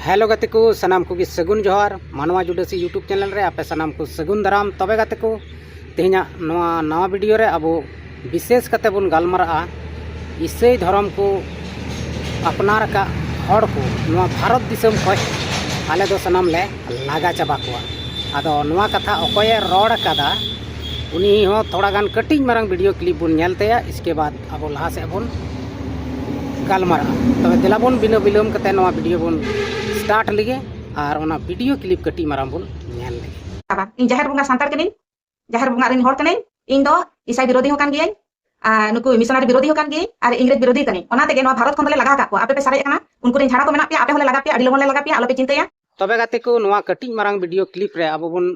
Hello गाते को सनाम को सगुन जोहार मानवा जुडासी यूट्यूब चैनल रे आपे सनाम को सगुन दाराम तबे गाते को तेहना नवा वीडियो रे अब विशेष कते बुन गालमारा ईसाई धर्म को अपनार का हड़ को भारत दिसम खय आले दो सनाम ले लागा चाबा को आदो नवा कथा अकोये रोड कदा उनी हो थोड़ा गान कटिंग मारंग वीडियो क्लिप बुन नेलतेया। इसके बाद अब लहा से बुन गालमारा तबे दिला बुन बिना बिलोम कते नवा वीडियो बुन स्टार्ट लगे और ओना वीडियो क्लिप कटी माराम बुन नेल लगे। इन जहर बुंगा सांतार कने जहर बुंगा रिन हर कने इन दो ईसाई विरोधी हो कान गियै नुकु मिशनरी विरोधी हो कान गियै और इंग्रेज विरोधी कने ओना तेगे नवा भारत खंदले लगा का को आपे पे सारे कना उनको रिन झाड़ा को मेना पे आपे होले लगा पे अडी लोगन ले लगा पे आलो पे चिंताया। तबे गाते को नवा कटी मारांग वीडियो क्लिप रे अब बुन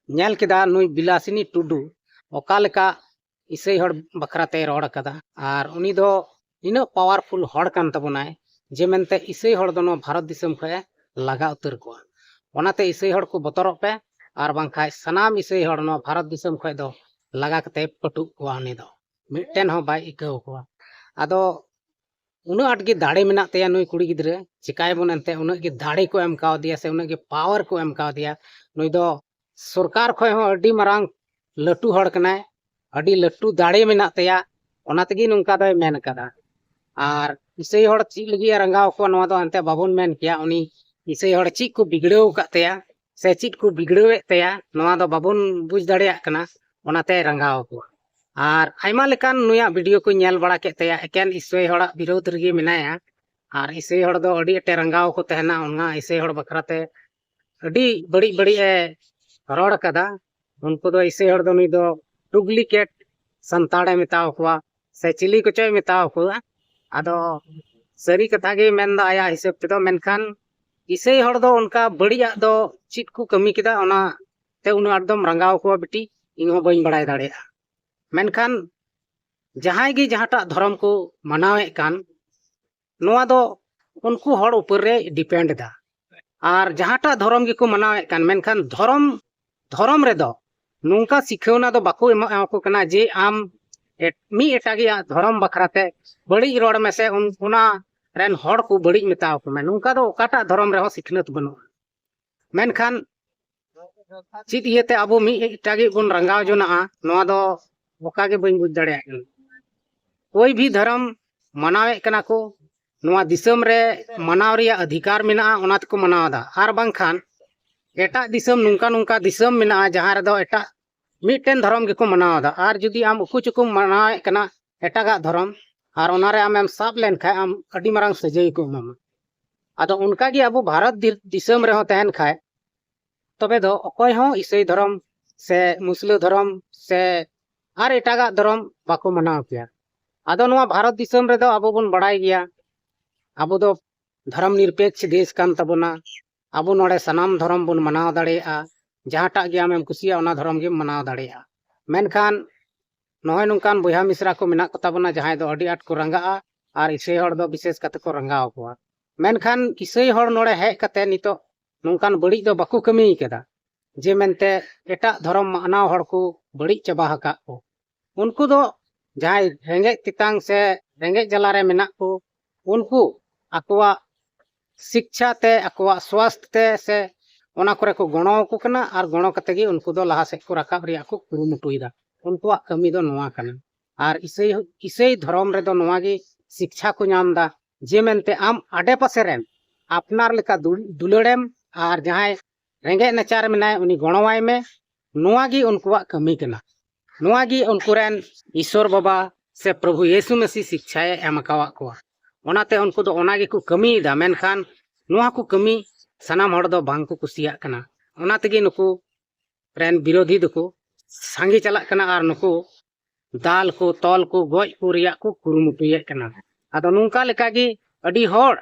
नेल केदा नुई बिलासिनी टुडू ओका लेका ईसाई हड़ बखराते रोड कदा और उनी दो इना पावरफुल हड़ कान तबनाय जे मेनते ईसाई हड़ दो भारत दिसम खय लगा उतर को ओनाते ईसाई हड़ को बतरप पे और बांखाय सनाम ईसाई हड़ नो भारत दिसम खय दो लगा कते पटु को उनी दो मिटटेन हो बाय इकाव को आदो उना आटगे दाड़े मेना तेया नुई कुड़ी गिद्रे चिकाय बुन एनते उना गे दाड़े को एम काव दिया से उना गे पावर को एम काव दिया नुई दो सरकार खय हो अडी मारांग लटू हड़ कनाय अडी लटू दाड़े मेना तेया ओना तेगी नुंका दय मेन कदा और ईसाई हड़ ची लगी रंगाव को नवा दो एनते बाबुन मेन किया उनी ईसाई हड़ ची को बिगड़ेव कातेया से ची को बिगड़ेवे तेया नवा दो बाबुन बुझ दाड़ेया कना ओनाते रंगाव को और आयमा लेकान नुया वीडियो को नेल बड़ा केतेया एकेन ईसाई हड़ विरोध रगे मेनाया और ईसाई हड़ दो अडी एटे रंगाव को तहना उना ईसाई हड़ बखराते अडी बड़ी बड़ी ए रोड कदा उनको दो ईसाई हड़ दो नुई दो डुप्लीकेट संताड़े मेताव को से चिली को चय मेताव को आदो सरी कथा गे मेनदा आया हिसाब ते दो मेनखान ईसाई हड़ दो उनका बड़िया दो चित को कमी केदा ओना ते उना एकदम रंगाव को बेटी इनो बइन बड़ाय दाड़ेया मेनखान जहां गे जहाटा धर्म को मनावे कान नोआ दो उनको हड़ ऊपर रे डिपेंड दा और जहाटा धर्म गे को मनावे कान मेनखान धर्म रे दो नोंका सिखौना दो बाको एमा को कना जे आम मी एटागे धर्म बखराते बड़ी रोड में से उना रेन हड़ को बड़ी मेताव को मैं नुका दो ओकाटा धर्म रे हो सिखनत बनो मेनखान चित इयते अब मी एटागे बुन रंगाव जोना नोआ दो ओकागे बइन बुझ दाड़ेया कोई भी धर्म मनावे कना को नोआ दिसम रे मनाव रिया अधिकार मेना ओनात को मनावदा आर बांखान एटा दिसम नुका नुका दिसम मेना जहां रे दो एटा मिटन धर्म के को मनावदा और जुदी आम उकु चुकु मनावे कना एटागा धर्म और ओनारे आम साब लेन खाय आम अडी मारंग सजय को मामा आदो उनका गे अब भारत दिसम रे हो तहन खाय तबे दो अकोय हो ईसाई धर्म से मुस्लिम धर्म से और एटागा धर्म बाको मनाव किया आदो नोआ भारत दिसम रे दो अब बुन बड़ाई गया अब दो धर्म निरपेक्ष देश कान तबना अब नोडे सनाम धर्म बुन मनाव दाड़ेया जहाटा गे आमेम कुसिया ओना धर्म गे मनाव दाड़ेया मेनखान नोय नुकान बोया मिश्रा को मेना कोता बना जहां दो अडी आट को रंगा और ईसाई हड़ दो विशेष कते को रंगाव को मेनखान ईसाई हड़ नोडे हेज कते नितो नुकान बड़ी दो बाको कमी केदा जे मेनते एटा धर्म मानाव हड़ को बड़ी चबा हका को उनको दो जहां रेंगे तितांग से रेंगे जला रे मेना को उनको अकवा शिक्षा ते अकवा स्वास्थ्य ते से ओना करे को गणो को कना और गणो कते गे उनको दो लहा से को रकाब रिया को कुरुमुटुइदा उनको कमी दो नोआ कना और ईसाई धर्म रे दो नोआ गे शिक्षा को नामदा जे मेनते आम आडे पासे रेन अपनार लेका दुलड़ेम और जहां रेंगे नचार मेनाय उनी गणवाय में नोआ गे उनको कमी कना नोआ गे उनको रेन ईश्वर बाबा से प्रभु यीशु मसीह शिक्षाए एम कावा को ओनाते उनको दो ओना गे को कमीदा मेनखान नोआ को कमी सनाम हड़ दो बांग को कुसिया कना ओना तेगे नुकु रेन विरोधी दको सांगे चला कना और नुकु दाल को तौल को गोज को रिया को कुरुमुटुये कना आदो नुका लेका गे अडी हड़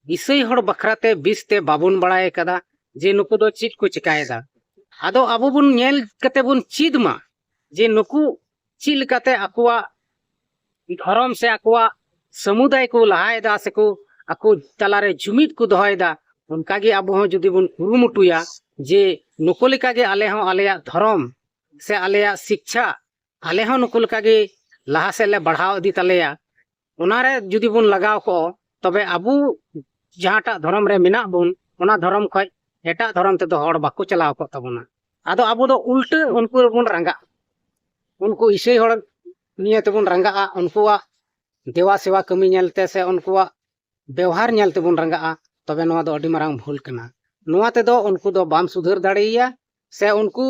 ईसाई हड़ बखराते बिसते बाबुन बड़ाय कदा जे नुकु दो चित को चिकायदा आदो अबो बुन नेल कते बुन चिद मा जे नुकु चिल कते अकुआ धर्म से अकुआ समुदाय को लहायदा से को अकु तलारे जुमित को दोहयदा उनका गे अब हो जुदी बुन कुरुमुटुया जे नुको लेका गे आले हो आलेया धर्म से आलेया शिक्षा आले हो नुको लेका गे लहा से ले बढ़ाव दी तलेया उनारे जुदी बुन लगाव को तबे अबु जहाटा धर्म रे मेना बुन ᱚᱱᱟ ᱫᱷᱚᱨᱚᱢ ᱠᱷᱚᱡ ᱮᱴᱟᱜ ᱫᱷᱚᱨᱚᱢ ᱛᱮᱫᱚ ᱦᱚᱲ ᱵᱟᱠᱚ ᱪᱟᱞᱟᱣ ᱠᱚᱜ ᱛᱟᱵᱚᱱᱟ ᱟᱫᱚ ᱟᱵᱚ ᱫᱚ ᱩल्टे उनको ᱵᱚᱱ ᱨᱟᱸᱜᱟᱜ उनको ᱤᱥᱟᱹᱭ ᱦᱚᱲ ᱱᱤᱭᱟᱹ ᱛᱮᱵᱚᱱ ᱨᱟᱸᱜᱟᱜᱼᱟ ᱩᱱᱠᱩᱣᱟᱜ देवा सेवा कमी नेलते से उनकुआ व्यवहार नेलते बन रंगाआ तबे नोआ दो अडी मारांग भूल कना नोआ तेदो उनको दो बाम सुधर दाड़ेया से उनको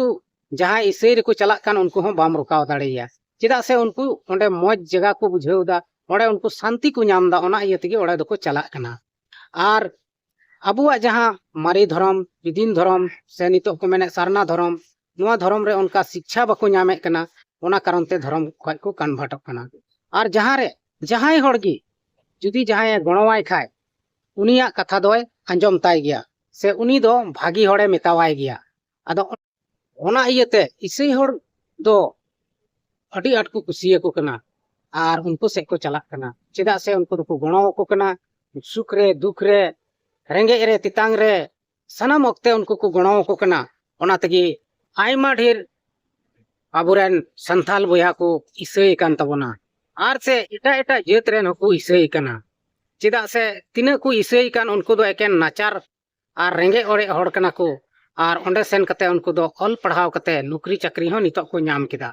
जहां इसे रे को चला कान उनको हम बाम रुकाव दाड़ेया चेदा से उनको ओंडे मौज जगह को बुझेउदा ओंडे उनको शांति को नामदा ओना इये तेगे ओडे दो को चला कना आर अबुआ जहां मारी धर्म विदिन धर्म से नितो को मेने सारना धर्म नोआ धर्म रे उनका शिक्षा बको नामे कना ओना कारण ते धर्म खय को कन्वर्ट कना आर जहां रे जहां हड़गी जुदी जहां गणवाय खाय उनिया कथा दोय अंजम ताय गया से उनी दो भागी हड़े मेतावाय गया आदो ओना इयते इसे हड़ दो अडी आट को कुसिया को कना आर उनको से को चला कना चेदा से उनको दो गणो को कना सुख रे दुख रे रेंगे रे तितांग रे सनम वक्ते उनको को गणो को कना ओना तगी आयमा ढेर आबुरेन संथाल बोया को इसे कान तबोना आर से एटा एटा जेत रेन को इसे कना चेदा से तिना को इसे कान उनको दो एकेन नाचार आर रेंगे ओरे हड़ कना को आर ओंडे सेन कते उनको दो ऑल पढ़ाव कते नौकरी चाकरी हो नितो को नाम किदा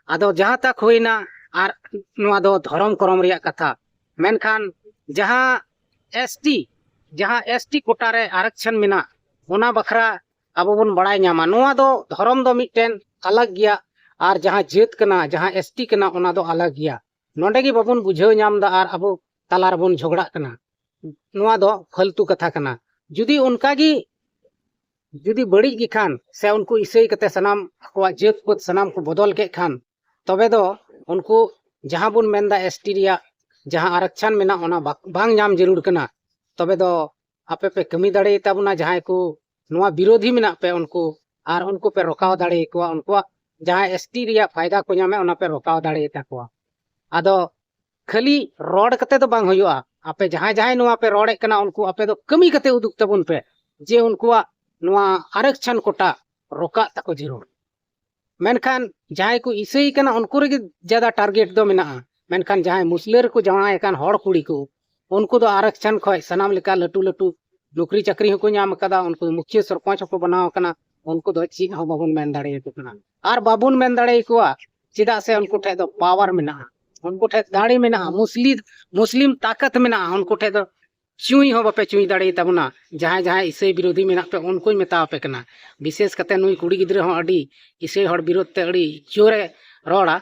आदो जहां तक होइना आर नोआ दो धर्म करम रिया कथा मेनखान जहां एसटी कोटा रे आरक्षण मिना ओना बखरा अबो बन बड़ाय नामा नोआ दो धर्म दो मिटेन अलग गया आर जहां जेत कना जहां एसटी कना ओना दो अलग गया नोंडे गी बाबन बुझेव नामदा आर अबो तालार बन झगड़ा कना नोआ दो फालतू कथा कना जुदी उनका गी जुदी बड़ी गी खान से उनको इसे कते सनाम को जेत पद सनाम को बदल के खान तबे दो उनको जहां बुन मेंदा एसटी रिया जहां आरक्षण मेना ओना बांग नाम जरूर कना तबे दो आपे पे कमी दाड़े ताबुना जहां को नोआ विरोधी मेना पे उनको आर उनको पे रोकाव दाड़े को उनको जहां एसटी रिया फायदा को नामे ओना पे रोकाव दाड़े ताको आदो खाली रोड कते दो बांग होयुआ आपे जहां जहां नोआ पे रोडे कना उनको आपे दो कमी कते उदुक तबुन पे जे उनको नोआ आरक्षण कोटा रोका तको जरूर मेनखान जहां को इसे कना उनको रे ज्यादा टारगेट दो मेना मेनखान जहां मुस्लिम को जहां एकान हड़ कुड़ी को उनको दो आरक्षण खय सनाम लेका लटू लटू नौकरी चाकरी को नाम कदा उनको मुखिया सरपंच को बनाव कना उनको दो ची हो बाबुन मेन दाड़े को कना आर बाबुन मेन दाड़े को चिदा से उनको ठे दो पावर मेना उनको ठे दाड़े मेना मुस्लिम ताकत मेना उनको ठे दो चुई हो बापे चुई दाड़े तबना जहां जहां इसे विरोधी मेना पे उनको मेता पे कना विशेष कते नुई कुड़ी गिद्रे हो अडी इसे हड़ विरोध ते अडी जोरे रोड़ा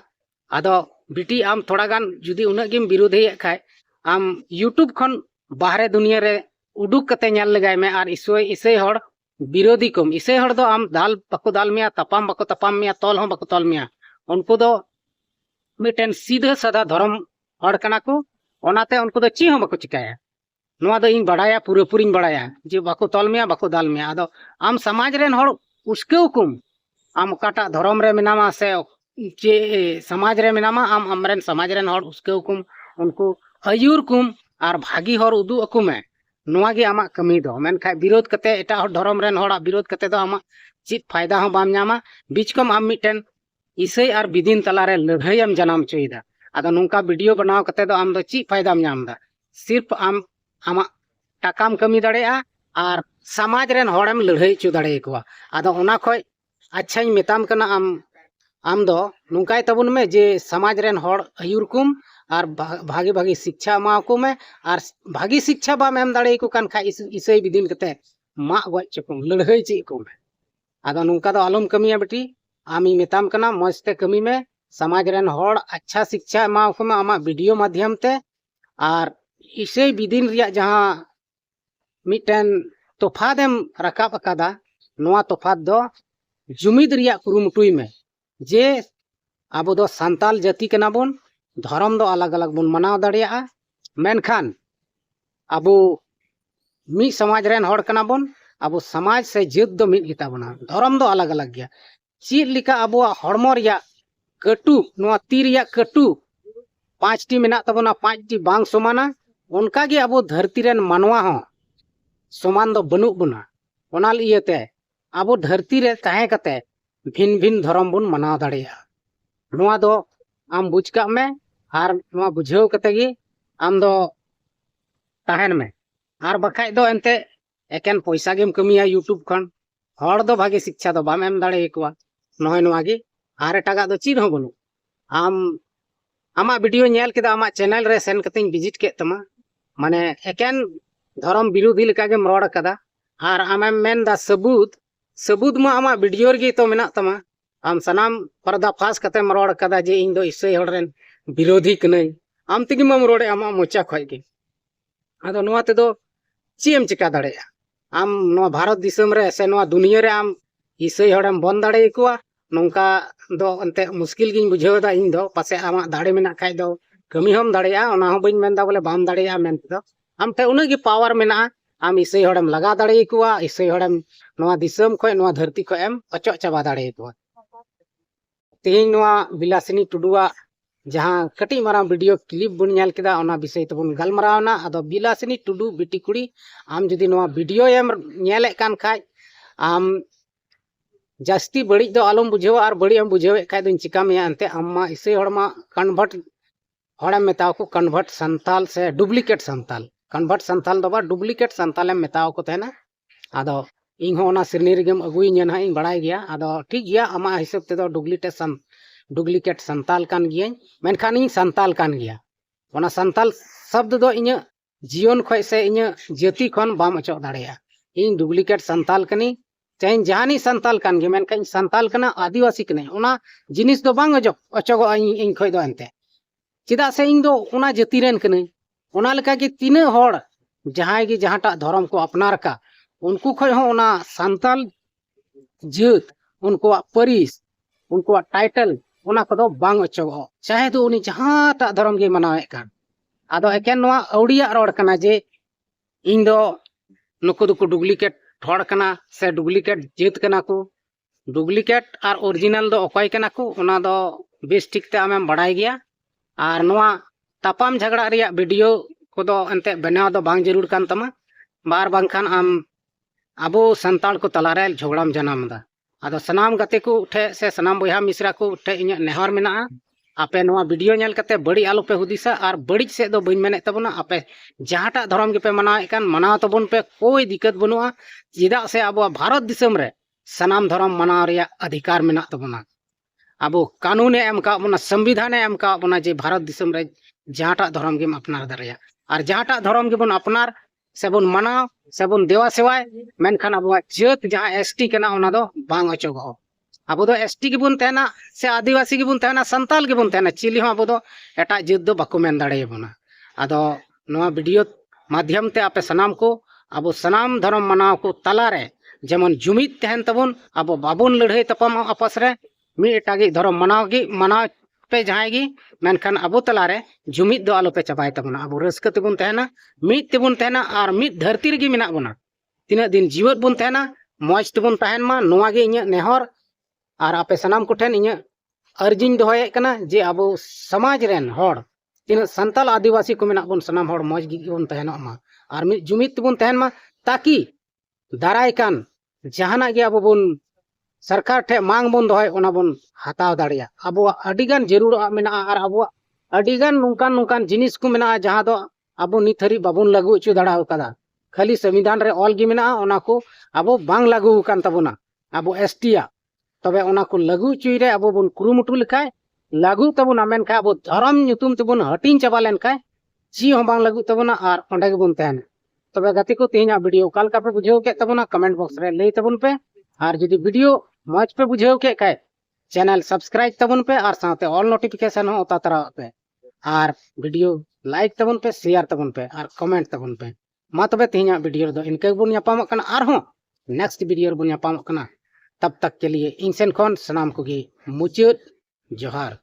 आदो बिटी आम थोड़ा गान जुदी उना गिम विरोधी खाय आम यूट्यूब खन बाहरे दुनिया रे उडुक कते नेल लगाय में आर इसे हड़ विरोधी कम इसे हड़ दो आम दाल बको दाल मिया तपाम बको तपाम मिया तोल हो बको तोल मिया उनको दो मिटेन सीधा साधा धर्म हड़ कना को ओनाते उनको दो ची हो बको चिकाया नोआ दो इन बड़ाया पूरे पूरीन बड़ाया जे बको तोल मिया बको दाल मिया आदो आम समाज रेन हड़ उसके कुम आम काटा धर्म रे मिनामा से जे समाज रे मिनामा आम हमरेन समाज रेन हड़ उसके कुम उनको अयूर कुम आर भागी हर उदु अकुमे नोआ गे आमा कमी दो मेनखा विरोध कते एटा धर्म रेन हड़ा विरोध कते दो आमा चित फायदा हो बाम नामा बीच कम आम मिटेन इसे आर विदिन तलारे लड़ाईम जनाम चोइदा आदो नोंका वीडियो बनाव कते दो आम दो ची फायदा नामदा सिर्फ आम आमा टाकाम कमी दाड़ेया आर समाज रेन हड़म लड़ाई चो दाड़े कोआ आदो ओना खय अच्छा मेताम कना आम दो नोंकाय तबुन में जे समाज रेन हड़ अयूर कुम आर भागी भागी शिक्षा एमाव को में आर भागी शिक्षा बाम एम दाड़े को कान खा इसे विदिन कते मा गज चकुम लड़ाई ची को में आदो नोंका दो आलम कमिया बेटी आमी मेताम कना मजते कमी में समाज रेन हड़ अच्छा शिक्षा एमाव को में आमा वीडियो माध्यम ते आर इसे विदिन रिया जहां मिटेन तोफात एम रकाब अकादा नोआ तोफात दो जुमिद रिया कुरुमुटुई में जे आबो दो सांताल जाति कना बोन धर्म दो अलग अलग बन मनाव दाड़िया मेनखान अबो मी समाज रेन हड़ कना बोन अबो समाज से जेत दो मिद गिता बना धर्म दो अलग अलग गया चीज लिका अबो हड़मो रिया कटु नोआ ती रिया कटु 5टी मेना तबना 5टी बांग समाना उनका गे अबो धरती रेन मानवा हो समान दो बनुक बना ओना इयते अबो धरती रे ताहे कते भिन भिन धर्म बन मनाव दाड़िया नोआ दो आम बुझ का में आर नोआ बुझेव कते गे आम दो ताहेन में आर बखाय दो एनते एकेन पैसा गेम कमिया यूट्यूब खन हर दो भागे शिक्षा दो बाम एम दाड़े कोआ नय नोआ गे आर एटागा दो चीज हो बनु आम आमा वीडियो नेल केदा आमा चैनल रे सेन कतें विजिट के तमा माने एकेन धर्म विरोधी लेका गेम रोड कदा आर आमेम मेन दा सबूत मा आमा वीडियो रे तो मेना तमा आम सनाम पर्दा फास कते रोड कदा जे इन दो इसई हड़रेन विरोधी कनै आम तिगी मम रोडे आमा मोचा खय गे आदो नोआ ते दो चीएम चिका दाड़े आम नोआ भारत दिसम रे से नोआ दुनिया रे आम इसई हड़म बन दाड़े कोआ नोंका दो अंते मुश्किल गिन बुझाव दा इन दो पासे आमा दाड़े मेना खाय दो कमी हम दाड़ेया ओना हो बइन मेन दा बोले बाम दाड़ेया मेन दो आम ते उना गे पावर मेना आम इसई हड़म लगा दाड़े कोआ इसई हड़म नोआ दिसम खय नोआ धरती खय एम अचो चाबा दाड़े कोआ तेहिं नोआ बिलासिनी टुडुआ जहां कटी मारा वीडियो क्लिप बन नेल केदा ओना विषय तबन गलमरावना आदो बिलासिनी टुडु बिटी कुड़ी आम जदि नोआ वीडियो एम नेले कान खाय आम जास्ती बड़ी दो आलम बुझाव और बड़ी हम बुझावे खाय दिन चिका में अंते अम्मा इसे हड़मा कन्वर्ट हड़म मेताव को कन्वर्ट संताल से डुप्लीकेट संताल कन्वर्ट संताल दो बा डुप्लीकेट संताल एम मेताव को तहना आदो इन हो ओना सिरनी रेगेम अगुई ᱧᱮ ᱦᱟᱸᱜ ᱤᱧ ᱵᱟᱲᱟᱭ ᱜᱮᱭᱟ ᱟᱫᱚ ᱴᱷᱤᱠ ᱜᱮᱭᱟ ᱟᱢᱟᱜ ᱦᱤᱥᱟᱹᱵ ᱛᱮᱫᱚ डुप्लीकेट संताल कान गियाኝ मेनखान ᱤᱧ संताल कान गिया ओना संताल शब्द दो इᱧ जीवन खय से इᱧ जाति खन बाम अचो दाड़ेया इन डुप्लीकेट संताल कनी चाहे जहानी संताल कान गे मेनखान संताल कना आदिवासी कने ओना जिनिस दो बांग अचोगो इन खय दो एनते चिदा से इन दो ओना जाति रेन कने ओना लेका गे तीना हड़ जहां गे जहांटा धर्म को अपनार का उनको खय हो ओना संताल जात उनको परिस उनको टाइटल ओना को दो बांग अचोगो चाहे तो उनी जहांटा धर्म गे मनावे कान आदो एकेन नोआ औड़िया रोड कना जे इन दो नुको दुको डुप्लीकेट हड़ कना से डुप्लीकेट जात कना को डुप्लीकेट और ओरिजिनल दो अकय कना को ओना दो बेस ठीक ते आमेम बड़ाय गया और नोआ तापाम झगड़ा रिया वीडियो को दो एंते बनाव दो बांग जरूर कान तमा बार बांखान आम आबो संताल को तलारे झगड़ाम जनाम दा आदो सनाम गते को ठे से सनाम बयहा मिश्रा को ठे इᱧ नेहर मेना आपे नोआ वीडियो नेल कते बड़ी आलो पे हुदिसा और बड़ी से दो बइन मेने तबना आपे जहाटा धर्म के पे मनावे कान मनाव तबन पे कोई दिक्कत बनुआ चिदा से आबो भारत दिसम रे सनाम धर्म मनाव रिया अधिकार मेना तबना आबो कानून एम का बना संविधान एम का बना जे भारत दिसम रे जहाटा धर्म के अपनार दाड़िया और जहाटा धर्म के बन अपनार सेबन मनाव सेबन देवा सेवाय मेनखान आबो जात जहां एसटी कना ओना दो बांग अचोगो आबो दो एसटी के बुन तहना से आदिवासी के बुन तहना संताल के बुन तहना चिली हो आबो दो एटा जात दो बाको मेन दाड़े बना आदो नोआ वीडियो माध्यम ते आपे सनाम को आबो सनाम धर्म मनाव को तलारे जेमन जुमिद तहन तबन आबो बाबन लड़ाई तपम आपस रे मी एटागे धर्म मनाव पे जहांगी मेनखान आबो तलारे जुमिद दो आलो पे चबाय तबना आबो रस्का तेबुन तहना मीत तेबुन तहना और मीत धरती रेगी मेना बना तिना दिन जीवत बुन तहना मौज तेबुन तहन मा नोआ गे इᱧ नेहर और आपे सनाम को ठेन इᱧ अर्जिन दोहये कना जे आबो समाज रेन हड़ तिना संताल आदिवासी को मेना बुन सनाम हड़ मौज गी बुन तहना मा और मीत जुमिद तेबुन तहन मा ताकि दाराय कान जहाना गे आबो बुन सरकार ठे मांग बन दोहय ओना बन हताव दाड़िया आबो अडिगान जरूर मेना और आबो अडिगान नुकान जिनिस को मेना जहां दो आबो निथरी बाबन लागू अचु दाड़ाव कदा खाली संविधान रे ऑल गी मेना ओना को आबो बांग लागू कान तबना आबो एसटीया तबे ओना को लागू चुई रे आबो बन कुरुमुटु लेखाय लागू तबना मेनखा आबो धर्म nyutum तबन हटिन चाबा लेनखाय ची हो बांग लागू तबना और ओंडे गे बन तहन तबे गति को तेहिना वीडियो काल का पे बुझाव के तबना कमेंट बॉक्स रे लई तबन पे और जदि वीडियो मौज पे बुझाव के खाय चैनल सब्सक्राइब तबन पे और साथे ऑल नोटिफिकेशन हो उता तरा पे और वीडियो लाइक तबन पे शेयर तबन पे और कमेंट तबन पे मा तबे तेहिना वीडियो दो इनके बुन यापाम कना और हो नेक्स्ट वीडियो बुन यापाम कना तब तक के लिए इंसेन खन सनाम को गे मुचाद जोहार।